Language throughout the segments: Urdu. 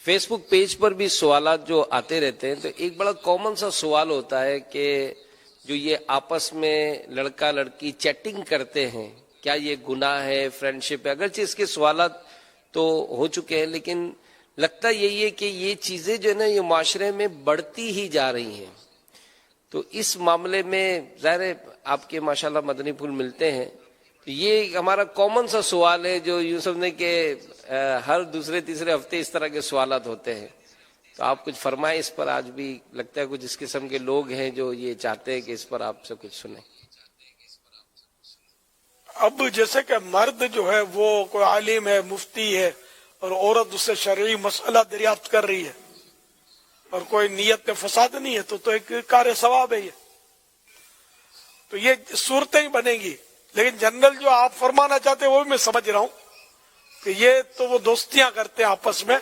فیس بک پیج پر بھی سوالات جو آتے رہتے ہیں، تو ایک بڑا کامن سا سوال ہوتا ہے کہ جو یہ آپس میں لڑکا لڑکی چیٹنگ کرتے ہیں، کیا یہ گناہ ہے، فرینڈشپ ہے؟ اگرچہ اس کے سوالات تو ہو چکے ہیں، لیکن لگتا یہی ہے کہ یہ چیزیں جو ہے نا یہ معاشرے میں بڑھتی ہی جا رہی ہیں۔ تو اس معاملے میں ظاہر ہے آپ کے ماشاءاللہ مدنی پھول ملتے ہیں، تو یہ ہمارا کامن سا سوال ہے جو یوں سمجھیں کہ ہر دوسرے تیسرے ہفتے اس طرح کے سوالات ہوتے ہیں۔ تو آپ کچھ فرمائیں اس پر، آج بھی لگتا ہے کچھ اس قسم کے لوگ ہیں جو یہ چاہتے ہیں کہ اس پر آپ سے کچھ سنیں۔ اب جیسے کہ مرد جو ہے وہ کوئی عالم ہے، مفتی ہے، اور عورت اس سے شرعی مسئلہ دریافت کر رہی ہے اور کوئی نیت میں فساد نہیں ہے تو ایک کار ثواب ہے یہ، تو یہ صورتیں ہی بنے گی۔ لیکن جنرل جو آپ فرمانا چاہتے ہیں وہ بھی میں سمجھ رہا ہوں کہ یہ تو وہ دوستیاں کرتے ہیں آپس میں،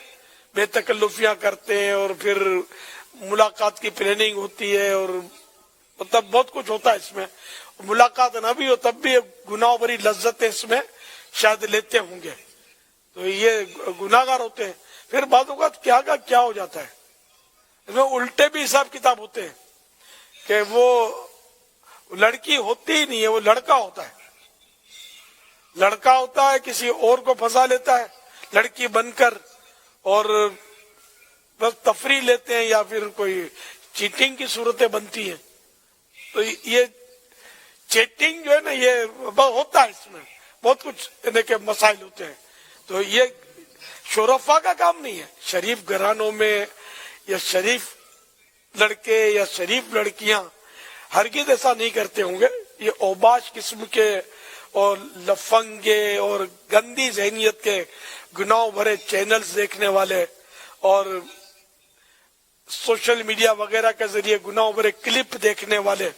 بے تکلفیاں کرتے ہیں، اور پھر ملاقات کی پلاننگ ہوتی ہے، اور مطلب بہت کچھ ہوتا ہے اس میں۔ ملاقات نہ بھی ہو تب بھی گناہ بری لذتیں اس میں شاید لیتے ہوں گے، تو یہ گناہگار ہوتے ہیں۔ پھر بعض اوقات کیا کا کیا ہو جاتا ہے، اس میں الٹے بھی حساب کتاب ہوتے ہیں کہ وہ لڑکی ہوتی ہی نہیں ہے، وہ لڑکا ہوتا ہے، لڑکا ہوتا ہے، کسی اور کو پھنسا لیتا ہے لڑکی بن کر، اور بس تفریح لیتے ہیں یا پھر کوئی چیٹنگ کی صورتیں بنتی ہیں۔ تو یہ چیٹنگ جو ہے نا یہ ہوتا ہے، اس میں بہت کچھ یعنی کہ مسائل ہوتے ہیں، تو یہ شرفا کا کام نہیں ہے۔ شریف گھرانوں میں یا شریف لڑکے یا شریف لڑکیاں ہرگز ایسا نہیں کرتے ہوں گے۔ یہ اوباش قسم کے اور لفنگے اور گندی ذہنیت کے گناہ بھرے چینلز دیکھنے والے اور سوشل میڈیا وغیرہ کے ذریعے گناہ بھرے کلپ دیکھنے والے،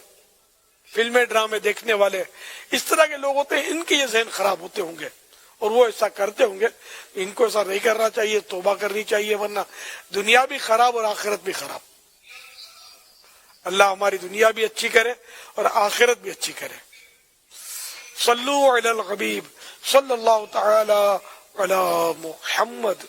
فلمیں ڈرامے دیکھنے والے، اس طرح کے لوگ ہوتے ہیں، ان کے یہ ذہن خراب ہوتے ہوں گے اور وہ ایسا کرتے ہوں گے۔ ان کو ایسا نہیں کرنا چاہیے، توبہ کرنی چاہیے، ورنہ دنیا بھی خراب اور آخرت بھی خراب۔ اللہ ہماری دنیا بھی اچھی کرے اور آخرت بھی اچھی کرے۔ صلو علی الحبیب صلی اللہ تعالی علی محمد۔